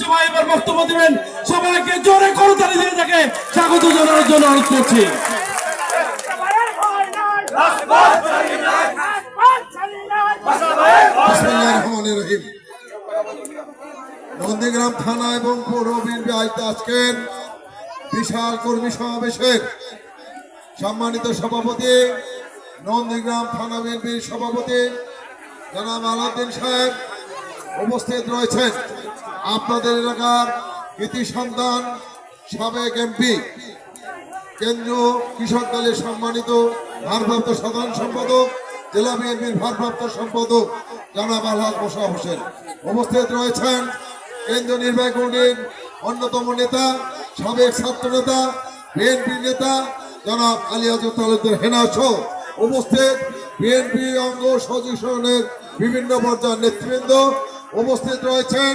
সবাই এবার বক্তব্য দিবেন। সবাইকে জোরে করতালি দিয়ে তাকে স্বাগত জানানোর জন্য অনুরোধ করছি। নন্দীগ্রাম থানা এবং পৌর বিএনপি আয়োজিত আজকের বিশাল কর্মী সমাবেশের সম্মানিত সভাপতি, নন্দীগ্রাম থানা বিএনপির সভাপতি জনাব আলাউদ্দিন সাহেব উপস্থিত রয়েছেন। আপনাদের এলাকার কৃতি সন্তান, সাবেক এমপি, কেন্দ্রীয় কৃষক দলের সম্মানিত ভারপ্রাপ্ত সাধারণ সম্পাদক, জেলা বিএনপির ভারপ্রাপ্ত সম্পাদক জনাব আলহাজ মোশাররফ হোসেন উপস্থিত রয়েছেন। কেন্দ্রীয় নির্বাহী কমিটির অন্যতম নেতা, সাবেক ছাত্র নেতা, বিএনপি নেতা জনাব আলী আজম তালুকদার হেনা সহ উপস্থিত বিএনপি অঙ্গ সচিবের বিভিন্ন পর্যায়ের নেতৃবৃন্দ উপস্থিত রয়েছেন।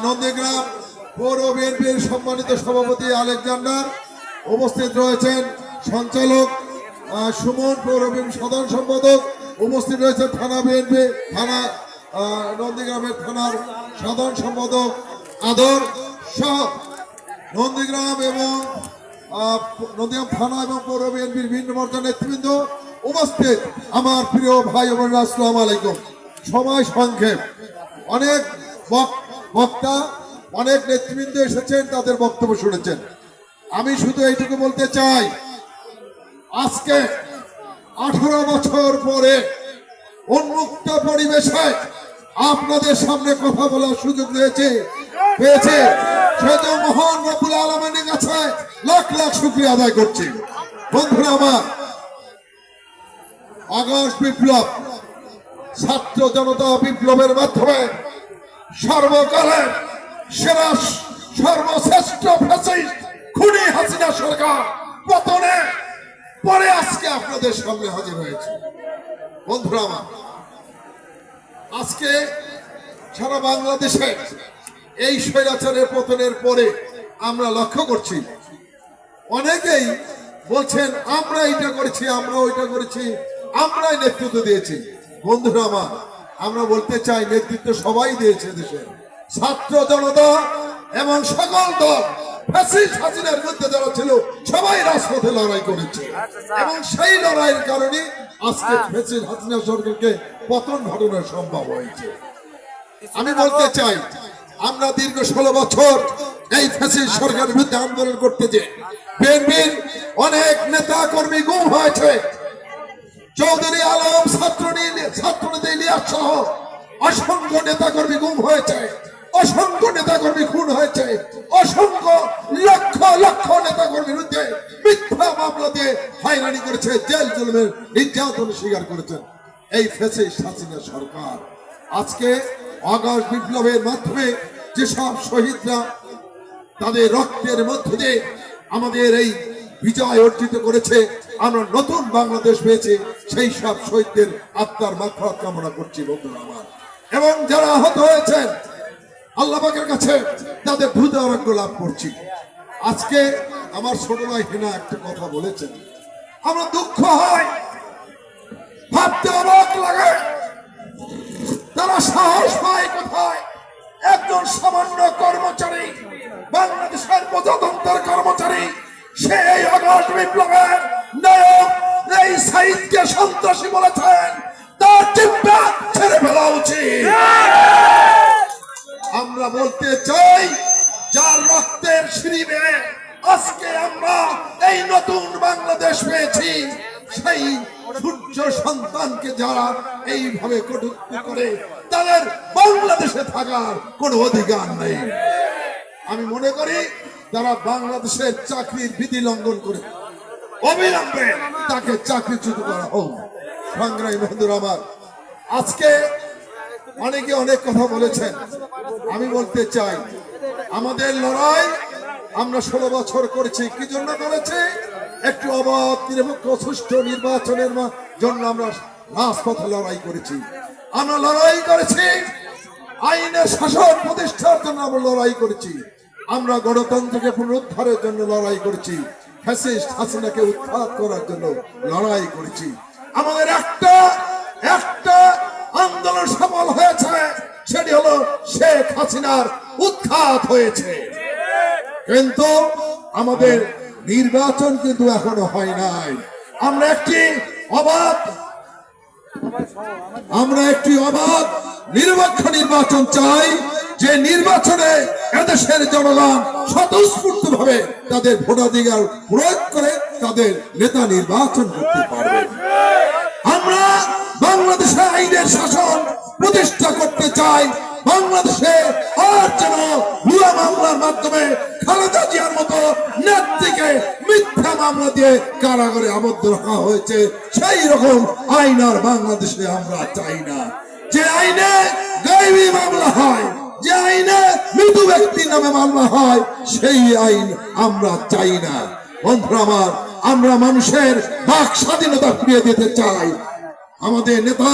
নন্দীগ্রাম পৌর বিএনপির সম্মানিত সভাপতি আলেকজান্ডার উপস্থিত রয়েছেন। সঞ্চালক সুমন, পৌর বিএনপি সাধারণ সম্পাদক উপস্থিত রয়েছেন। থানা বিএনপি থানা নন্দীগ্রামের থানার সাধারণ সম্পাদক আদর সহ নন্দীগ্রাম এবং নন্দীগ্রাম থানা এবং পৌর বিএনপির বিভিন্ন পর্যায়ের নেতৃবৃন্দ উপস্থিত। আমার প্রিয় ভাই বোনেরা, আসসালামু আলাইকুম। সময় সংক্ষেপ, অনেক বক্তা, অনেক নেতৃবৃন্দ এসেছেন, তাদের বক্তব্য শুনেছেন। আমি শুধু এইটুকু বলতে চাই, আজকে 18 বছর পরে উন্মুক্ত পরিবেশে আপনাদের সামনে কথা বলার সুযোগ পেয়েছে সেটা মহান রব্বুল আলামিনের কাছে লাখ লাখ শুকরিয়া আদায় করছি। বন্ধুরা আমার, আগস্ট বিপ্লব, ছাত্র জনতা বিপ্লবের মাধ্যমে সর্বকালের সেরা সর্বশ্রেষ্ঠ ফ্যাসিস্ট খুনি হাসিনা সরকার পতনে পরে আজকে আপনাদের সামনে হাজির হয়েছে। বন্ধুরা আমার, আজকে সারা বাংলাদেশে এই স্বৈরাচারের পতনের পরে আমরা লক্ষ্য করছি অনেকেই বলছেন আমরা এটা করেছি, আমরা ওইটা করেছি, আমরাই নেতৃত্ব দিয়েছি। বন্ধুরা আমার, আমরা বলতে চাই নেতৃত্ব সবাই দিয়েছে। দেশের ছাত্র জনতা এবং সকল দল ফ্যাসিস্ট হাসিনার মধ্যে যারা ছিল সবাই রাজপথে লড়াই করেছে এবং সেই লড়াইয়ের কারণে আজকে ফ্যাসিস্ট হাসিনা সরকারকে পতন ঘটানো সম্ভব হয়েছে। আমি বলতে চাই, আমরা দীর্ঘ 16 বছর এই ফ্যাসিস্ট সরকারের বিরুদ্ধে আন্দোলন করতে যে বিএনপির অনেক নেতা কর্মী গুম হয়েছে। চৌধুরী আলম, ছাত্রনেতা ইলিয়াস সহ অসংখ্য নেতা কর্মী গুম হয়েছে, অসংখ্য নেতা কর্মী খুন হয়েছে, অসংখ্য লক্ষ লক্ষ নেতা কর্মীর বিরুদ্ধে মিথ্যা মামলা দিয়ে হয়রানি করেছে, জেল জুলুমের নির্যাতনের শিকার করেছেন এই ফ্যাসিস্ট হাসিনা সরকার। আজকে আগস্ট বিপ্লবের মাধ্যমে যেসব শহীদরা তাদের রক্তের মধ্যে দিয়ে আমাদের এই বিজয় অর্জিত করেছে, আমরা নতুন বাংলাদেশ পেয়েছি, সেই সব শহীদদের আত্মার মাগফিরাত কামনা করছি। বন্ধুরা আমার, এবং যারা আহত হয়েছেন আল্লাহ পাকের কাছে তাদের দ্রুত আরোগ্য লাভ করছি। আজকে আমার ছোট ভাই হেনা একটা কথা বলেছেন, আমরা দুঃখ হয়, ভাবতে অবাক লাগে, তারা সাহস পায় কোথায়? একজন সামান্য কর্মচারী, বাংলাদেশের প্রজাতন্ত্রের কর্মচারী, সে এই আগস্ট বিপ্লবের নায়ক এই সাইদকে সন্ত্রাসী বলেছেন, তার জিহ্বা ছেড়ে ফেলা উচিত। আমরা বলতে চাই, যার রক্তের সিঁড়িবে আজকে আমরা এই নতুন বাংলাদেশ পেয়েছি, সেই সূর্য সন্তানকে যারা এইভাবে কটূক্তি করে তাদের বাংলাদেশে থাকার কোনো অধিকার নেই। আমি মনে করি যারা বাংলাদেশের চাকরির বিধি লঙ্ঘন করে অবিলম্বে তাকে চাকরিচ্যুত করা হোক। সংগ্রামী বন্ধুরা আমার, আজকে অনেকে অনেক কথা বলেছেন। আমি বলতে চাই, আমাদের লড়াই আমরা 16 বছর করেছি। কি জন্য করেছি? একটু অবাধ নিরপেক্ষ সুষ্ঠু নির্বাচনের জন্য আমরা রাজপথে লড়াই করেছি। আমরা লড়াই করেছি আইনের শাসন প্রতিষ্ঠার জন্য, আমরা লড়াই করেছি। আমরা গণতন্ত্রকে পুনরুদ্ধারের জন্য লড়াই করেছি, ফ্যাসিস্ট হাসিনাকে উৎখাত করার জন্য লড়াই করেছি। আমাদের একটা আন্দোলন সফল হয়েছে, সেটি সেটি হলো শেখ হাসিনার উৎখাত হয়েছে। কিন্তু আমাদের নির্বাচন কিন্তু এখনো হয় নাই। আমরা একটি অবাধ নিরপেক্ষ নির্বাচন চাই, যে নির্বাচনে এদেশের জনগণ স্বতঃস্ফূর্ত ভাবে তাদের ভোটাধিকার প্রয়োগ করে তাদের নেতা নির্বাচন করতে পারবে। আমরা বাংলাদেশে আইনের শাসন প্রতিষ্ঠা করতে চাই। বাংলাদেশে আর যেন ভুয়া মামলার মাধ্যমে খালেদা জিয়ার মতো নেত্রীকে মিথ্যা মামলা দিয়ে কারাগারে আবদ্ধ রাখা হয়েছে, সেই রকম আইন আর বাংলাদেশে আমরা চাই না। যে আইনে গায়েবী মামলা হয়, যে আইনে মৃত ব্যক্তির নামে মামলা হয়, সেই আইন আমরা চাই না। বন্ধুরা আমার, আমরা মানুষের বাক স্বাধীনতা ফিরিয়ে দিতে চাই। আমাদের নেতা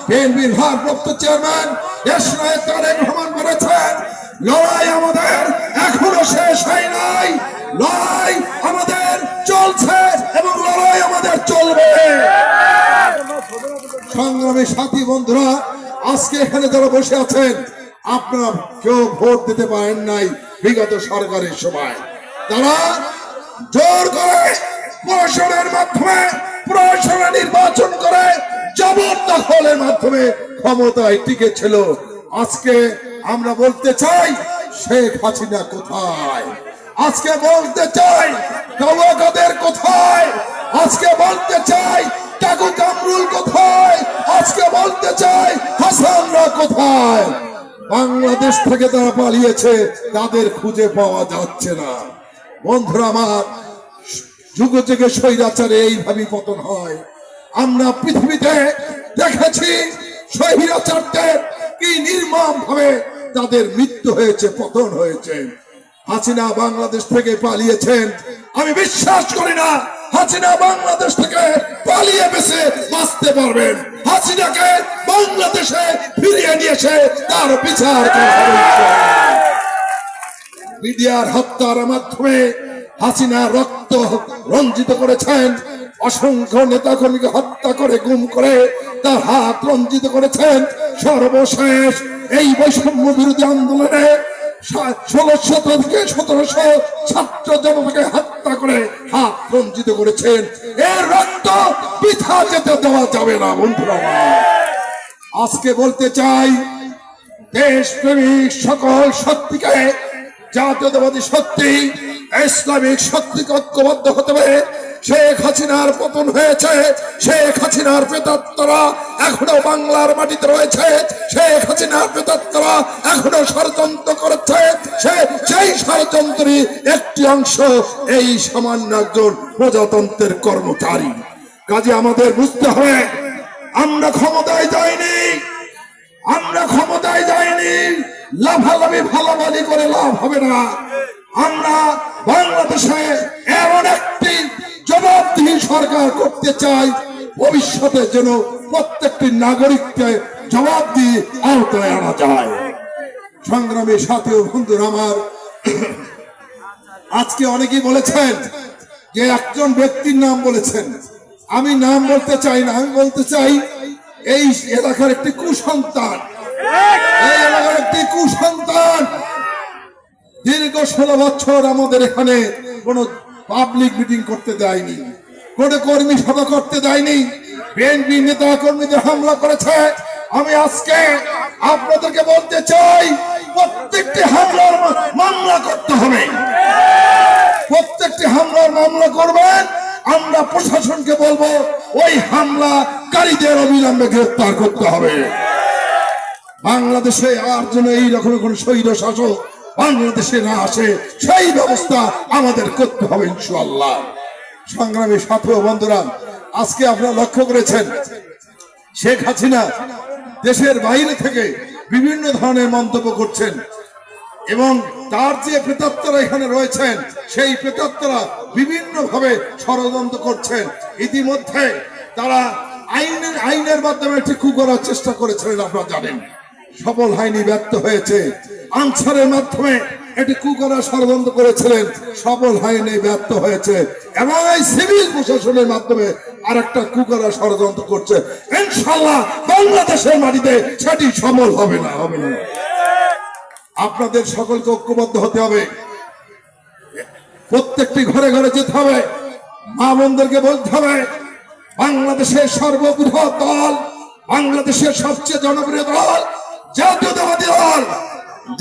বিএনপির ভারপ্রাপ্ত চেয়ারম্যান দেশ নায়ক তারেক রহমান বলেছেন, লড়াই আমাদের এখনো শেষ হয় নাই, লড়াই আমাদের চলছে এবং লড়াই আমাদের চলবে। সংগ্রামী সাথী বন্ধুরা, আজকে এখানে যারা বসে আছেন, আপনারা কেউ ভোট দিতে পারেন নাই বিগত সরকারের সময়। তারা জোর করে প্রশাসনের মাধ্যমে প্রশাসন নির্বাচন করে জবরদখলের মাধ্যমে ক্ষমতায় টিকে ছিল। আজকে আমরা বলতে চাই, শেখ হাসিনা কোথায়? আজকে বলতে চাই, কাদের কোথায়? আজকে বলতে চাই, কাকু কামরুল কোথায়? আজকে বলতে চাই, হাসানরা কোথায়? বাংলাদেশ থেকে তারা পালিয়েছে, তাদের খুঁজে পাওয়া যাচ্ছে না। বন্ধুরা আমার, যুগ যুগে স্বৈরাচারে এইভাবেই পতন হয়। আমরা পৃথিবীতে দেখেছি স্বৈরাচারদের কি নির্মম ভাবে তাদের মৃত্যু হয়েছে, পতন হয়েছে। হাসিনা বাংলাদেশ থেকে পালিয়েছেন। আমি বিশ্বাস করি না হাসিনা বাংলাদেশ থেকে পালিয়ে বেঁচে বাঁচতে পারবেন। হাসিনাকে বাংলাদেশে ফিরিয়ে নিয়েছে, তার বিচার করা হবে। মিডিয়ার হত্যার মাধ্যমে হাসিনা রক্ত রঞ্জিত করেছেন, অসংখ্য নেতাকর্মীকে হত্যা করে গুম করে তার হাত রঞ্জিত করেছেন। সর্বশেষ এই বৈষম্য বিরোধী আন্দোলনে 1600 থেকে 1700 ছাত্র জনতাকে হত্যা করে হাত রঞ্জিত করেছেন। এর রক্ত বৃথা যেতে দেওয়া যাবে না। বন্ধুরা, আজকে বলতে চাই, দেশপ্রেমিক সকল শক্তিকে, জাতীয়তাবাদী শক্তি, ইসলামিক শক্তিকে ঐক্যবদ্ধ হতে হবে। শেখ হাসিনার পতন হয়েছে, শেখ হাসিনার প্রেতাত্মারা এখনো বাংলার মাটিতে রয়েছে, শেখ হাসিনার প্রেতাত্মারা এখনো ষড়যন্ত্র করেছে। সেই ষড়যন্ত্রের একটি অংশ এই সামান্য একজন প্রজাতন্ত্রের কর্মচারী। কাজে আমাদের বুঝতে হবে, আমরা ক্ষমতায় যাইনি, লাভালাভি ভালাভালি করে লাভ হবে না। আমরা বাংলাদেশে এমন একটি জবাবদিহি সরকার করতে চাই, ভবিষ্যতে যেন প্রত্যেকটি নাগরিককে জবাবদিহি আওতায় আনা যায়। সংগ্রামী সাথী ও বন্ধুরা আমার, আজকে অনেকেই বলেছেন যে একজন ব্যক্তির নাম বলেছেন, আমি নাম বলতে চাই না। আমি বলতে চাই, এই এলাকার একটি কুসন্তান, দীর্ঘ 16 বছর আমাদের এখানে কোন পাবলিক মিটিং করতে দেয়নি, কোন কর্মী সভা করতে দেয়নি। বিএনপি নেতা কর্মীদের হামলা করেছে। আমি আজকে আপনাদেরকে বলতে চাই, প্রত্যেকটি হামলার মামলা করতে হবে, প্রত্যেকটি হামলার মামলা করবেন। আমরা প্রশাসনকে বলবো, ওই হামলাকারীদের অবিলম্বে গ্রেফতার করতে হবে। বাংলাদেশে আর যেন এইরকম কোন স্বৈর শাসক বাংলাদেশে না আসে, সেই ব্যবস্থা আমাদের করতে হবে ইনশাআল্লাহ। সংগ্রামী সাথী ও বন্ধুরা, আজকে আপনারা লক্ষ্য করেছেন, শেখ হাসিনা দেশের বাইরে থেকে বিভিন্ন ধরনের মন্তব্য করছেন এবং তার যে প্রেতাত্মারা এখানে রয়েছেন, সেই প্রেতাত্মারা বিভিন্ন ভাবে ষড়যন্ত্র করছেন। ইতিমধ্যে তারা আইনের মাধ্যমে একটি কু করার চেষ্টা করেছিলেন, আপনারা জানেন, সফল হয়নি, ব্যর্থ হয়েছে। আনসারের মাধ্যমে এটি কু করার ষড়যন্ত্র করেছিলেন, সফল হয়নি, ব্যর্থ হয়েছে। এবং এই সিভিল প্রশাসনের মাধ্যমে আরেকটা কু করার ষড়যন্ত্র করছে। ইনশাআল্লাহ বাংলাদেশের মাটিতে সেটি সফল হবে না। আপনাদের সকলকে ঐক্যবদ্ধ হতে হবে, প্রত্যেকটি ঘরে ঘরে যেতে হবে, মা বোনদেরকে বলতে হবে বাংলাদেশের সর্ববৃহৎ দল, বাংলাদেশের সবচেয়ে জনপ্রিয় দল জাতীয়তাবাদী দল,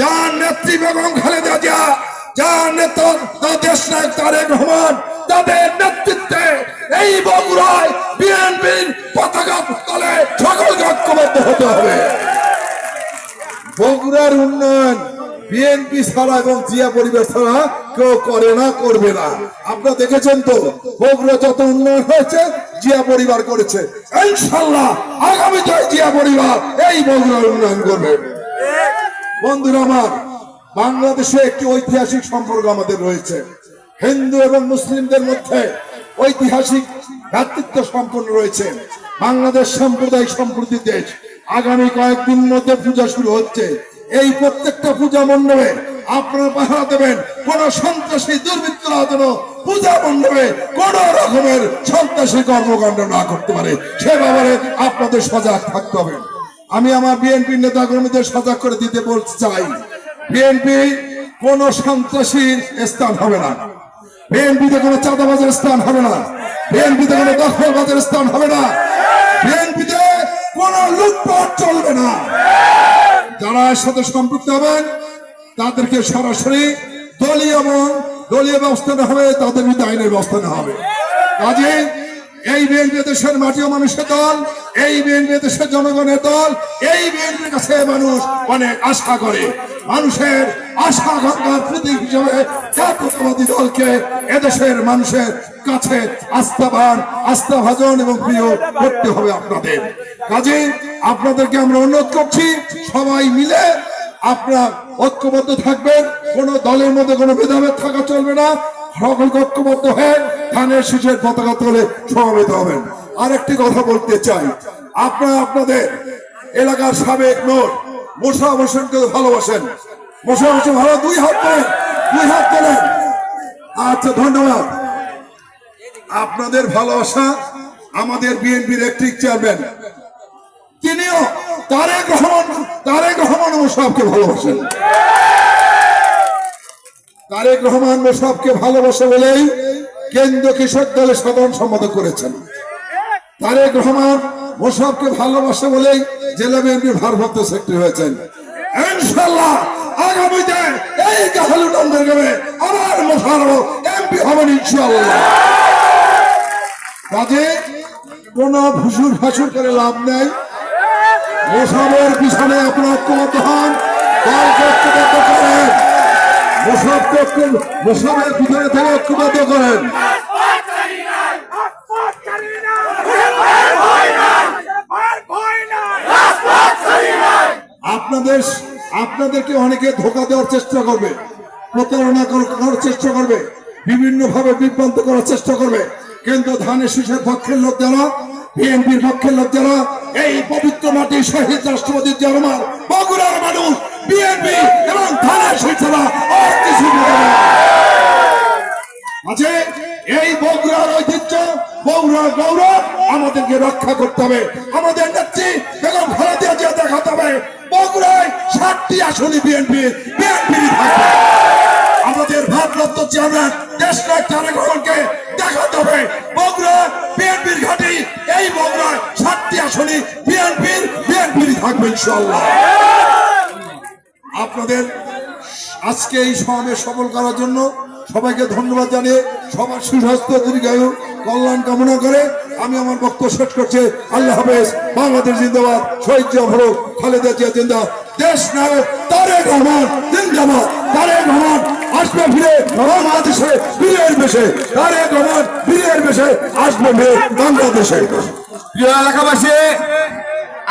যার নেত্রী বেগম খালেদা জিয়া, যার নেতা দেশ নায়ক তারেক রহমান, তাদের নেতৃত্বে এই বগুড়ায় বিএনপির পতাকা তলে সকলকে ঐক্যবদ্ধ হতে হবে। বগুড়ার উন্নয়ন বিএনপি ছাড়া এবং জিয়া পরিবার ছাড়া কেউ করে না, করবে না। আপনারা দেখেছেন তো বগুড়া যত উন্নয়ন হয়েছে জিয়া পরিবার করেছে, ইনশাআল্লাহ আগামীতে জিয়া পরিবার এই বগুড়ার উন্নয়ন করবে। বন্ধুরা আমার, বাংলাদেশে একটি ঐতিহাসিক সম্পর্ক আমাদের রয়েছে, হিন্দু এবং মুসলিমদের মধ্যে ঐতিহাসিক ভ্রাতৃত্ব সম্পন্ন রয়েছে। বাংলাদেশ সাম্প্রদায়িক সম্প্রীতির দেশ। আগামী কয়েকদিন মধ্যে পূজা শুরু হচ্ছে, এই প্রত্যেকটা পূজা মণ্ডপে আপনারা পাহারা দেবেন কোন সন্ত্রাসী দুর্বৃত্তরা যেন পূজা মণ্ডপে কোন রকমের সন্ত্রাসী কর্মকাণ্ড না করতে পারে, সে ব্যাপারে আপনাদের সজাগ থাকতে হবে। আমি আমার বিএনপি নেতা কর্মীদের সজাগ করে দিতে বলতে চাই, বিএনপি কোন সন্ত্রাসীর স্থান হবে না, বিএনপিতে কোনো চাঁদাবাজের স্থান হবে না, বিএনপিতে কোনো দখলবাজের স্থান হবে না, বিএনপিতে কোন লুটপাট চলবে না। যারা এর সাথে সম্পৃক্ত হবেন তাদেরকে সরাসরি দলীয় ব্যবস্থা নেওয়া হবে, তাদের বিরুদ্ধে আইনের ব্যবস্থা নেওয়া হবে। কাজে এই বিএনপি দেশের মাটি ও মানুষের দল, এই বিএনপি দেশের জনগণের দল, এই বিএনপির কাছে মানুষ অনেক আশা করে। মানুষের আশা আকাঙ্ক্ষার প্রতীক হিসেবে জাতীয়তাবাদী দলকে এদেশের মানুষের কাছে আস্থাভাজন এবং প্রিয় করতে হবে আপনাদের। কাজে আপনাদেরকে আমরা অনুরোধ করছি, সবাই মিলে আপনারা ঐক্যবদ্ধ থাকবেন, কোন দলের মধ্যে কোনো ভেদাভেদ থাকা চলবে না, সকলকে ঐক্যবদ্ধ হয়ে ধানের শীষের পতাকা তোলে সমবেত হবেন। আরেকটি কথা বলতে চাই, আপনারা আপনাদের এলাকার সাবেক নোট মোশাররফ হোসেনকে ভালোবাসেন, মোশাররফ হোসেন ভালো, দুই হাত তোলেন। আচ্ছা, ধন্যবাদ। আপনাদের ভালোবাসা আমাদের বিএনপির ইলেকট্রিক চেয়ারম্যান, তিনিও তারেক রহমান মোশাররফকে ভালোবাসেন। তারেক রহমান মোশাররফকে ভালোবাসে বলেই কেন্দ্রীয় কৃষক দলের সাধারণ সম্পাদক করেছেন। তারেক রহমান মোশাররফকে ভালোবাসে বলেই জেলা বিএনপির ভারপ্রাপ্ত সেক্রেটারি হয়েছেন। ইনশাআল্লাহ আগামীতে এই কাহালুনন্দের গ্রামে আবার মোশাররফ এমপি হবেন ইনশাআল্লাহ। কাজে কোন ভাসুর করে লাভ নেই, মোশাররফের পিছনে আপনারা ঐক্যবদ্ধ হন, দলকে ঐক্যবদ্ধ করেন, মোশাররফের পিছনে থেকে ঐক্যবদ্ধ করেন। আপনাদেরকে অনেকে ধোঁকা দেওয়ার চেষ্টা করবে, প্রতারণা করার চেষ্টা করবে, বিভিন্ন ভাবে বিভ্রান্ত করার চেষ্টা করবে, কিন্তু ধানের শীষের পক্ষের লোক যারা, বিএনপির পক্ষের লোক যারা, এই পবিত্র মাটি শহীদ রাষ্ট্রপতি জিয়া রহমান, বগুড়ার মানুষ বিএনপি এবং ধানের শীষ ছাড়া আর কিছু আছে। এই বগুড়ার ঐতিহ্য, বগুড়ার গৌরব আমাদেরকে রক্ষা করতে হবে। আমাদের নেত্রী বেগম খালেদা জিয়া দেখাতে হবে বগুড়ায় 60টি আসনে বিএনপি থাকবে। আমাদের ভারপ্রাপ্ত চেয়ারম্যান দেশ নায়ক তারেক রহমানকে দেখাতে হবে বগুড়া বিএনপির ঘাঁটি, এই বগুড়ায় 60টি আসনে বিএনপি থাকবে ইনশাআল্লাহ। আপনাদের আজকে এই সমাবেশ সফল করার জন্য সবাইকে ধন্যবাদ জানিয়ে সবার সুস্বাস্থ্য দীর্ঘায়ু কল্যাণ কামনা করে আমি আমার বক্তব্য শেষ করছি। আল্লাহ হাফেজ। বাংলাদেশ জিন্দাবাদ, শহীদ জিয়া ফরুক, খালেদা জিয়া জিন্দাবাদ, দেশ নায়ক তারেক রহমান জিন্দাবাদ। তারেক রহমান আসবে ফিরে বাংলাদেশে বীরের বেশে, তারেক রহমান বীরের বেশে আসবে ফিরে বাংলাদেশে। প্রিয় এলাকাবাসী,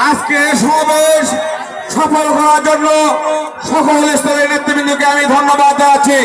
আজকে সমাবেশ সফল করার জন্য সকল স্তরের নেতৃবৃন্দকে আমি ধন্যবাদ জানাচ্ছি।